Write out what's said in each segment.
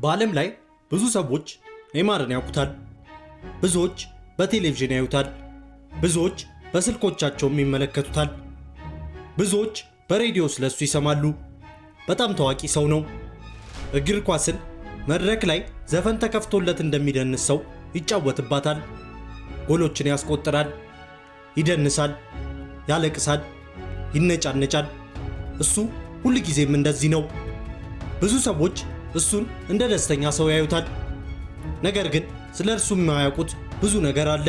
በዓለም ላይ ብዙ ሰዎች ኔይማርን ያውቁታል። ብዙዎች በቴሌቪዥን ያዩታል። ብዙዎች በስልኮቻቸውም ይመለከቱታል። ብዙዎች በሬዲዮ ስለሱ ይሰማሉ። በጣም ታዋቂ ሰው ነው። እግር ኳስን መድረክ ላይ ዘፈን ተከፍቶለት እንደሚደንስ ሰው ይጫወትባታል። ጎሎችን ያስቆጥራል፣ ይደንሳል፣ ያለቅሳል፣ ይነጫነጫል። እሱ ሁል ጊዜም እንደዚህ ነው። ብዙ ሰዎች እሱን እንደ ደስተኛ ሰው ያዩታል። ነገር ግን ስለ እርሱ የማያውቁት ብዙ ነገር አለ።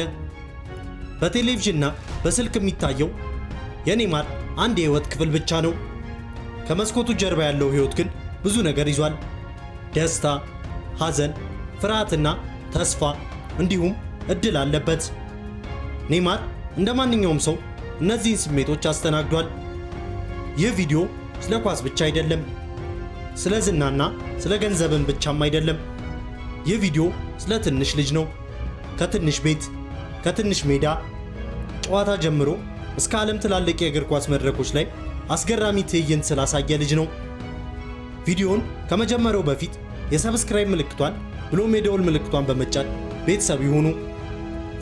በቴሌቪዥንና በስልክ የሚታየው የኔይማር አንድ የህይወት ክፍል ብቻ ነው። ከመስኮቱ ጀርባ ያለው ህይወት ግን ብዙ ነገር ይዟል። ደስታ፣ ሐዘን፣ ፍርሃትና ተስፋ እንዲሁም እድል አለበት። ኔይማር እንደ ማንኛውም ሰው እነዚህን ስሜቶች አስተናግዷል። ይህ ቪዲዮ ስለ ኳስ ብቻ አይደለም። ስለ ዝናና ስለ ገንዘብን ብቻም አይደለም። ይህ ቪዲዮ ስለ ትንሽ ልጅ ነው። ከትንሽ ቤት፣ ከትንሽ ሜዳ ጨዋታ ጀምሮ እስከ ዓለም ትላልቅ የእግር ኳስ መድረኮች ላይ አስገራሚ ትዕይንት ስላሳየ ልጅ ነው። ቪዲዮውን ከመጀመሪያው በፊት የሰብስክራይብ ምልክቷን ብሎም የደወል ምልክቷን በመጫን ቤተሰብ ይሁኑ።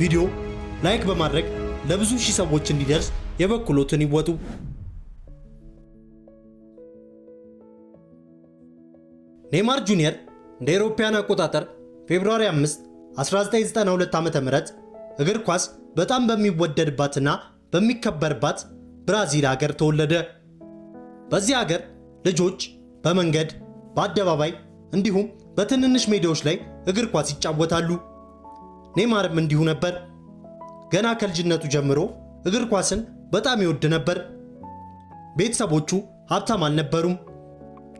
ቪዲዮ ላይክ በማድረግ ለብዙ ሺህ ሰዎች እንዲደርስ የበኩሎትን ይወጡ። ኔይማር ጁኒየር እንደ አውሮፓውያን አቆጣጠር ፌብሩዋሪ 5 1992 ዓ.ም እግር ኳስ በጣም በሚወደድባትና በሚከበርባት ብራዚል ሀገር ተወለደ። በዚህ ሀገር ልጆች በመንገድ፣ በአደባባይ እንዲሁም በትንንሽ ሜዳዎች ላይ እግር ኳስ ይጫወታሉ። ኔይማርም እንዲሁ ነበር። ገና ከልጅነቱ ጀምሮ እግር ኳስን በጣም ይወድ ነበር። ቤተሰቦቹ ሀብታም አልነበሩም።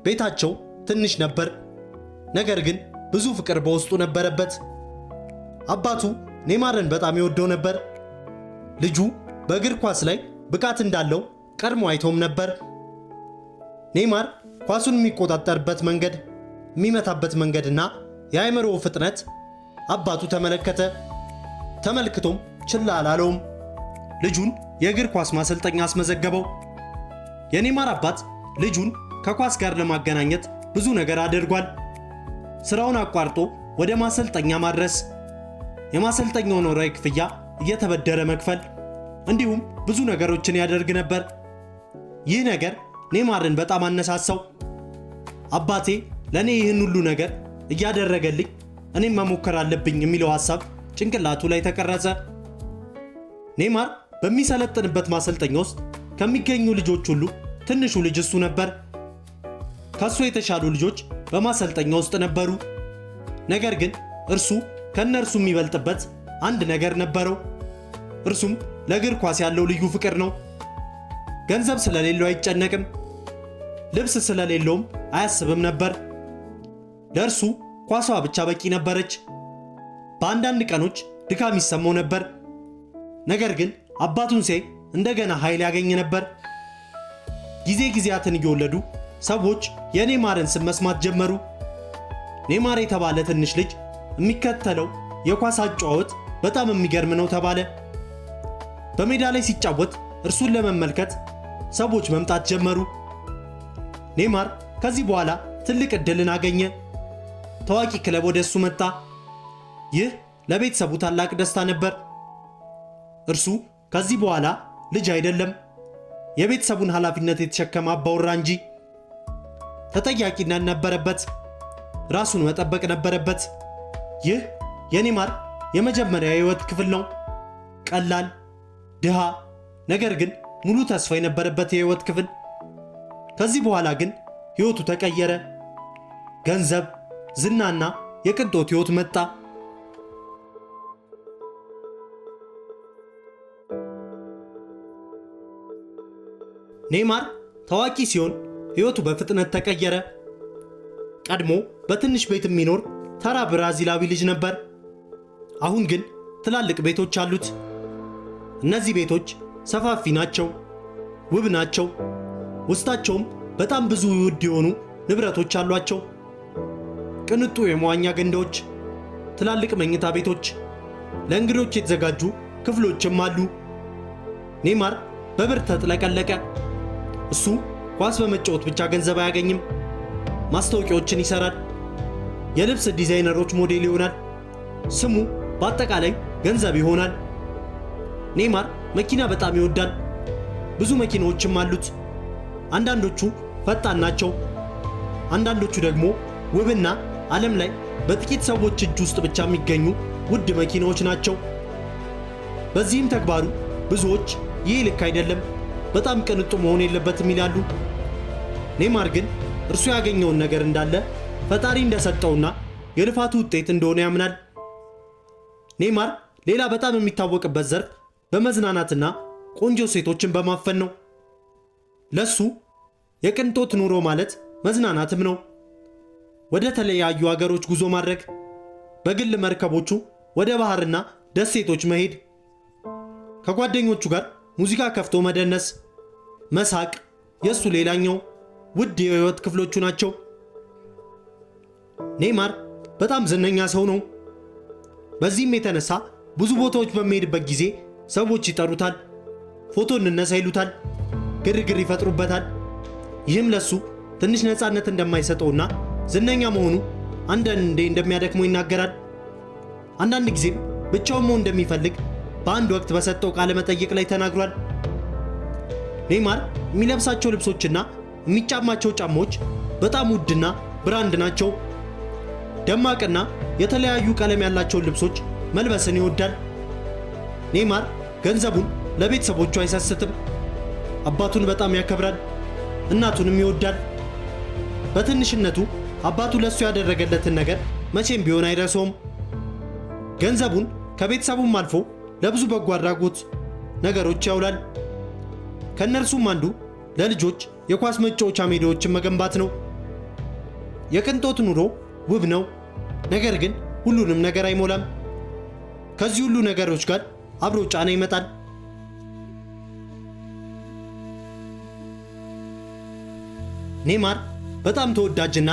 ቤታቸው ትንሽ ነበር፣ ነገር ግን ብዙ ፍቅር በውስጡ ነበረበት። አባቱ ኔይማርን በጣም ይወደው ነበር። ልጁ በእግር ኳስ ላይ ብቃት እንዳለው ቀድሞ አይቶም ነበር። ኔይማር ኳሱን የሚቆጣጠርበት መንገድ፣ የሚመታበት መንገድና የአእምሮ ፍጥነት አባቱ ተመለከተ። ተመልክቶም ችላ አላለውም። ልጁን የእግር ኳስ ማሰልጠኛ አስመዘገበው። የኔይማር አባት ልጁን ከኳስ ጋር ለማገናኘት ብዙ ነገር አድርጓል። ስራውን አቋርጦ ወደ ማሰልጠኛ ማድረስ፣ የማሰልጠኛውን ወርሃዊ ክፍያ እየተበደረ መክፈል፣ እንዲሁም ብዙ ነገሮችን ያደርግ ነበር። ይህ ነገር ኔይማርን በጣም አነሳሳው። አባቴ ለኔ ይህን ሁሉ ነገር እያደረገልኝ እኔም መሞከር አለብኝ የሚለው ሐሳብ ጭንቅላቱ ላይ ተቀረጸ። ኔይማር በሚሰለጥንበት ማሰልጠኛ ውስጥ ከሚገኙ ልጆች ሁሉ ትንሹ ልጅ እሱ ነበር። ከሱ የተሻሉ ልጆች በማሰልጠኛ ውስጥ ነበሩ። ነገር ግን እርሱ ከነርሱ የሚበልጥበት አንድ ነገር ነበረው። እርሱም ለእግር ኳስ ያለው ልዩ ፍቅር ነው። ገንዘብ ስለሌለው አይጨነቅም። ልብስ ስለሌለውም አያስብም ነበር። ለእርሱ ኳሷ ብቻ በቂ ነበረች። በአንዳንድ ቀኖች ድካም ይሰማው ነበር። ነገር ግን አባቱን ሲያይ እንደገና ኃይል ያገኝ ነበር። ጊዜያትን እየወለዱ ሰዎች የኔይማርን ስም መስማት ጀመሩ። ኔይማር የተባለ ትንሽ ልጅ የሚከተለው የኳስ አጨዋወት በጣም የሚገርም ነው ተባለ። በሜዳ ላይ ሲጫወት እርሱን ለመመልከት ሰዎች መምጣት ጀመሩ። ኔይማር ከዚህ በኋላ ትልቅ ዕድልን አገኘ። ታዋቂ ክለብ ወደ እሱ መጣ። ይህ ለቤተሰቡ ታላቅ ደስታ ነበር። እርሱ ከዚህ በኋላ ልጅ አይደለም፣ የቤተሰቡን ኃላፊነት የተሸከመ አባወራ እንጂ። ተጠያቂነት ነበረበት። ራሱን መጠበቅ ነበረበት። ይህ የኔይማር የመጀመሪያ የህይወት ክፍል ነው። ቀላል፣ ድሃ፣ ነገር ግን ሙሉ ተስፋ የነበረበት የህይወት ክፍል። ከዚህ በኋላ ግን ህይወቱ ተቀየረ። ገንዘብ፣ ዝናና የቅንጦት ህይወት መጣ። ኔይማር ታዋቂ ሲሆን ህይወቱ በፍጥነት ተቀየረ። ቀድሞ በትንሽ ቤት የሚኖር ተራ ብራዚላዊ ልጅ ነበር። አሁን ግን ትላልቅ ቤቶች አሉት። እነዚህ ቤቶች ሰፋፊ ናቸው፣ ውብ ናቸው። ውስጣቸውም በጣም ብዙ ውድ የሆኑ ንብረቶች አሏቸው። ቅንጡ የመዋኛ ገንዳዎች፣ ትላልቅ መኝታ ቤቶች፣ ለእንግዶች የተዘጋጁ ክፍሎችም አሉ። ኔይማር በብር ተጥለቀለቀ። እሱ ኳስ በመጫወት ብቻ ገንዘብ አያገኝም። ማስታወቂያዎችን ይሰራል። የልብስ ዲዛይነሮች ሞዴል ይሆናል። ስሙ በአጠቃላይ ገንዘብ ይሆናል። ኔይማር መኪና በጣም ይወዳል። ብዙ መኪናዎችም አሉት። አንዳንዶቹ ፈጣን ናቸው፣ አንዳንዶቹ ደግሞ ውብና ዓለም ላይ በጥቂት ሰዎች እጅ ውስጥ ብቻ የሚገኙ ውድ መኪናዎች ናቸው። በዚህም ተግባሩ ብዙዎች ይህ ልክ አይደለም፣ በጣም ቅንጡ መሆን የለበትም ይላሉ። ኔይማር ግን እርሱ ያገኘውን ነገር እንዳለ ፈጣሪ እንደሰጠውና የልፋቱ ውጤት እንደሆነ ያምናል። ኔይማር ሌላ በጣም የሚታወቅበት ዘርፍ በመዝናናትና ቆንጆ ሴቶችን በማፈን ነው። ለሱ የቅንጦት ኑሮ ማለት መዝናናትም ነው። ወደ ተለያዩ ሀገሮች ጉዞ ማድረግ፣ በግል መርከቦቹ ወደ ባህርና ደሴቶች መሄድ፣ ከጓደኞቹ ጋር ሙዚቃ ከፍቶ መደነስ፣ መሳቅ የሱ ሌላኛው ውድ የህይወት ክፍሎቹ ናቸው። ኔይማር በጣም ዝነኛ ሰው ነው። በዚህም የተነሳ ብዙ ቦታዎች በሚሄድበት ጊዜ ሰዎች ይጠሩታል፣ ፎቶ እንነሳ ይሉታል፣ ግርግር ይፈጥሩበታል። ይህም ለሱ ትንሽ ነፃነት እንደማይሰጠውና ዝነኛ መሆኑ አንዳንዴ እንደሚያደክመው ይናገራል። አንዳንድ ጊዜም ብቻውን መሆን እንደሚፈልግ በአንድ ወቅት በሰጠው ቃለ መጠይቅ ላይ ተናግሯል። ኔይማር የሚለብሳቸው ልብሶችና የሚጫማቸው ጫማዎች በጣም ውድና ብራንድ ናቸው። ደማቅና የተለያዩ ቀለም ያላቸውን ልብሶች መልበስን ይወዳል። ኔይማር ገንዘቡን ለቤተሰቦቹ አይሰስትም። አባቱን በጣም ያከብራል፣ እናቱንም ይወዳል። በትንሽነቱ አባቱ ለሱ ያደረገለትን ነገር መቼም ቢሆን አይረሳውም። ገንዘቡን ከቤተሰቡም አልፎ ለብዙ በጎ አድራጎት ነገሮች ያውላል። ከእነርሱም አንዱ ለልጆች የኳስ መጫወቻ ሜዳዎችን መገንባት ነው። የቅንጦት ኑሮ ውብ ነው፣ ነገር ግን ሁሉንም ነገር አይሞላም። ከዚህ ሁሉ ነገሮች ጋር አብሮ ጫና ይመጣል። ኔይማር በጣም ተወዳጅና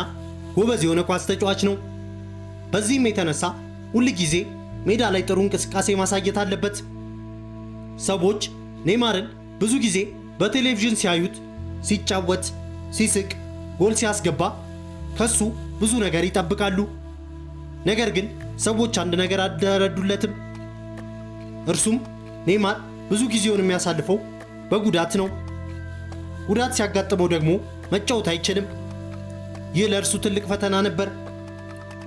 ጎበዝ የሆነ ኳስ ተጫዋች ነው። በዚህም የተነሳ ሁል ጊዜ ሜዳ ላይ ጥሩ እንቅስቃሴ ማሳየት አለበት። ሰዎች ኔይማርን ብዙ ጊዜ በቴሌቪዥን ሲያዩት ሲጫወት፣ ሲስቅ፣ ጎል ሲያስገባ ከሱ ብዙ ነገር ይጠብቃሉ። ነገር ግን ሰዎች አንድ ነገር አልተረዱለትም። እርሱም ኔይማር ብዙ ጊዜውን የሚያሳልፈው በጉዳት ነው። ጉዳት ሲያጋጥመው ደግሞ መጫወት አይችልም። ይህ ለእርሱ ትልቅ ፈተና ነበር።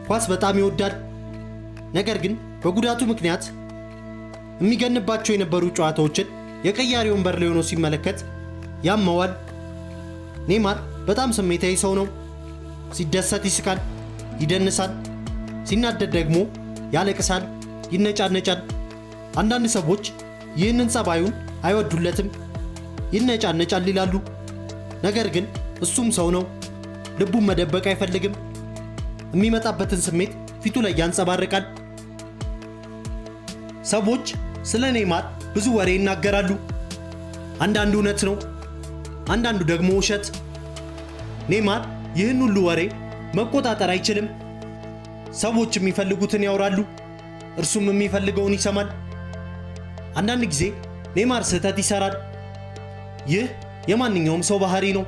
ኳስ በጣም ይወዳል። ነገር ግን በጉዳቱ ምክንያት የሚገንባቸው የነበሩ ጨዋታዎችን የቀያሪ ወንበር ላይ ሆኖ ሲመለከት ያመዋል። ኔይማር በጣም ስሜታዊ ሰው ነው። ሲደሰት ይስቃል፣ ይደንሳል። ሲናደድ ደግሞ ያለቅሳል፣ ይነጫነጫል። አንዳንድ ሰዎች ይህንን ጸባዩን አይወዱለትም፣ ይነጫነጫል ይላሉ። ነገር ግን እሱም ሰው ነው። ልቡን መደበቅ አይፈልግም። የሚመጣበትን ስሜት ፊቱ ላይ ያንጸባርቃል። ሰዎች ስለ ኔይማር ብዙ ወሬ ይናገራሉ። አንዳንዱ እውነት ነው፣ አንዳንዱ ደግሞ ውሸት። ኔይማር ይህን ሁሉ ወሬ መቆጣጠር አይችልም። ሰዎች የሚፈልጉትን ያወራሉ፣ እርሱም የሚፈልገውን ይሰማል። አንዳንድ ጊዜ ኔይማር ስህተት ይሰራል። ይህ የማንኛውም ሰው ባህሪ ነው።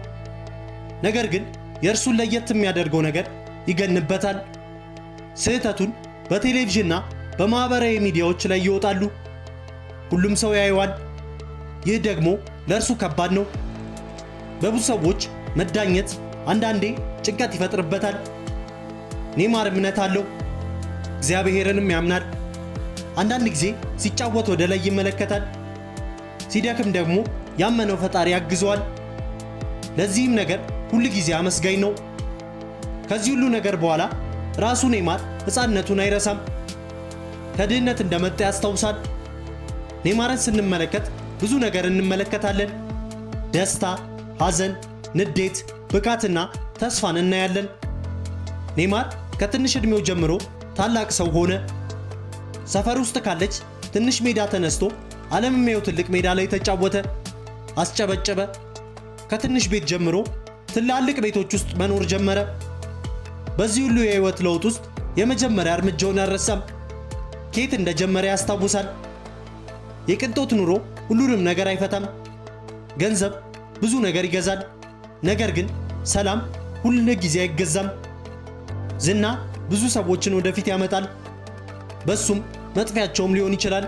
ነገር ግን የእርሱን ለየት የሚያደርገው ነገር ይገንበታል። ስህተቱን በቴሌቪዥንና በማህበራዊ ሚዲያዎች ላይ ይወጣሉ። ሁሉም ሰው ያየዋል። ይህ ደግሞ ለእርሱ ከባድ ነው። በብዙ ሰዎች መዳኘት አንዳንዴ ጭንቀት ይፈጥርበታል። ኔይማር እምነት አለው፣ እግዚአብሔርንም ያምናል። አንዳንድ ጊዜ ሲጫወት ወደ ላይ ይመለከታል። ሲደክም ደግሞ ያመነው ፈጣሪ ያግዘዋል። ለዚህም ነገር ሁል ጊዜ አመስጋኝ ነው። ከዚህ ሁሉ ነገር በኋላ ራሱ ኔይማር ሕፃንነቱን አይረሳም። ከድህነት እንደመጣ ያስታውሳል። ኔይማርን ስንመለከት ብዙ ነገር እንመለከታለን። ደስታ፣ ሐዘን፣ ንዴት፣ ብቃትና ተስፋን እናያለን። ኔይማር ከትንሽ ዕድሜው ጀምሮ ታላቅ ሰው ሆነ። ሰፈር ውስጥ ካለች ትንሽ ሜዳ ተነስቶ ዓለም የሚያየው ትልቅ ሜዳ ላይ ተጫወተ፣ አስጨበጨበ። ከትንሽ ቤት ጀምሮ ትላልቅ ቤቶች ውስጥ መኖር ጀመረ። በዚህ ሁሉ የህይወት ለውጥ ውስጥ የመጀመሪያ እርምጃውን አልረሳም። ከየት እንደጀመረ ያስታውሳል። የቅንጦት ኑሮ ሁሉንም ነገር አይፈታም። ገንዘብ ብዙ ነገር ይገዛል፣ ነገር ግን ሰላም ሁል ጊዜ አይገዛም። ዝና ብዙ ሰዎችን ወደፊት ያመጣል፣ በሱም መጥፊያቸውም ሊሆን ይችላል።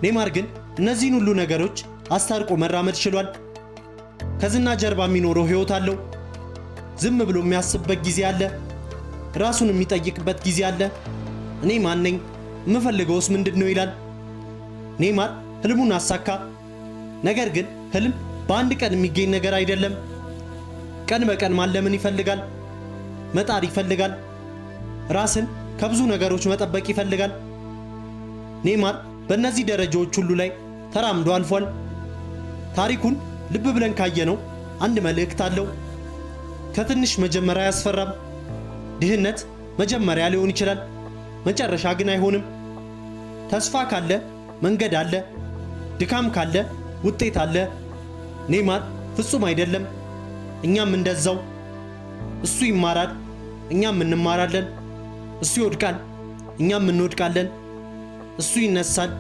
ኔይማር ግን እነዚህን ሁሉ ነገሮች አስታርቆ መራመድ ችሏል። ከዝና ጀርባ የሚኖረው ህይወት አለው። ዝም ብሎ የሚያስብበት ጊዜ አለ። ራሱን የሚጠይቅበት ጊዜ አለ። እኔ ማን ነኝ? የምፈልገውስ ምንድነው? ይላል። ኔይማር ህልሙን አሳካ። ነገር ግን ህልም በአንድ ቀን የሚገኝ ነገር አይደለም። ቀን በቀን ማለምን ይፈልጋል፣ መጣር ይፈልጋል፣ ራስን ከብዙ ነገሮች መጠበቅ ይፈልጋል። ኔይማር በእነዚህ ደረጃዎች ሁሉ ላይ ተራምዶ አልፏል። ታሪኩን ልብ ብለን ካየነው አንድ መልእክት አለው። ከትንሽ መጀመሪያ አያስፈራም። ድህነት መጀመሪያ ሊሆን ይችላል፣ መጨረሻ ግን አይሆንም። ተስፋ ካለ መንገድ አለ፣ ድካም ካለ ውጤት አለ። ኔይማር ፍጹም አይደለም፣ እኛም እንደዛው። እሱ ይማራል፣ እኛም እንማራለን። እሱ ይወድቃል፣ እኛም እንወድቃለን። እሱ ይነሳል፣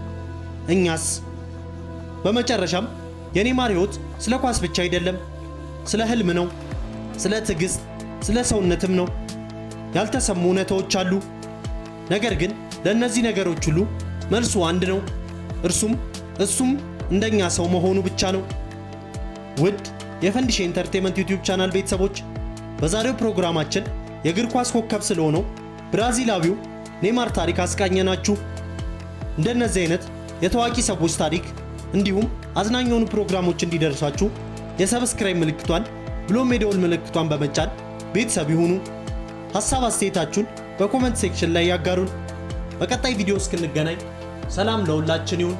እኛስ? በመጨረሻም የኔይማር ህይወት ስለ ኳስ ብቻ አይደለም፣ ስለ ህልም ነው፣ ስለ ትዕግስት፣ ስለ ሰውነትም ነው። ያልተሰሙ እውነታዎች አሉ። ነገር ግን ለእነዚህ ነገሮች ሁሉ መልሱ አንድ ነው። እሱም እንደኛ ሰው መሆኑ ብቻ ነው። ውድ የፈንዲሽ ኢንተርቴይንመንት ዩቲዩብ ቻናል ቤተሰቦች፣ በዛሬው ፕሮግራማችን የእግር ኳስ ኮከብ ስለሆነው ብራዚላዊው ኔይማር ታሪክ አስቃኘናችሁ። እንደነዚህ አይነት የታዋቂ ሰዎች ታሪክ እንዲሁም አዝናኝ የሆኑ ፕሮግራሞች እንዲደርሷችሁ የሰብስክራይብ ምልክቷን ብሎም የደወል ምልክቷን በመጫን ቤተሰብ ይሁኑ። ሐሳብ አስተያየታችሁን በኮሜንት ሴክሽን ላይ ያጋሩን። በቀጣይ ቪዲዮ እስክንገናኝ ሰላም ለሁላችን ይሁን።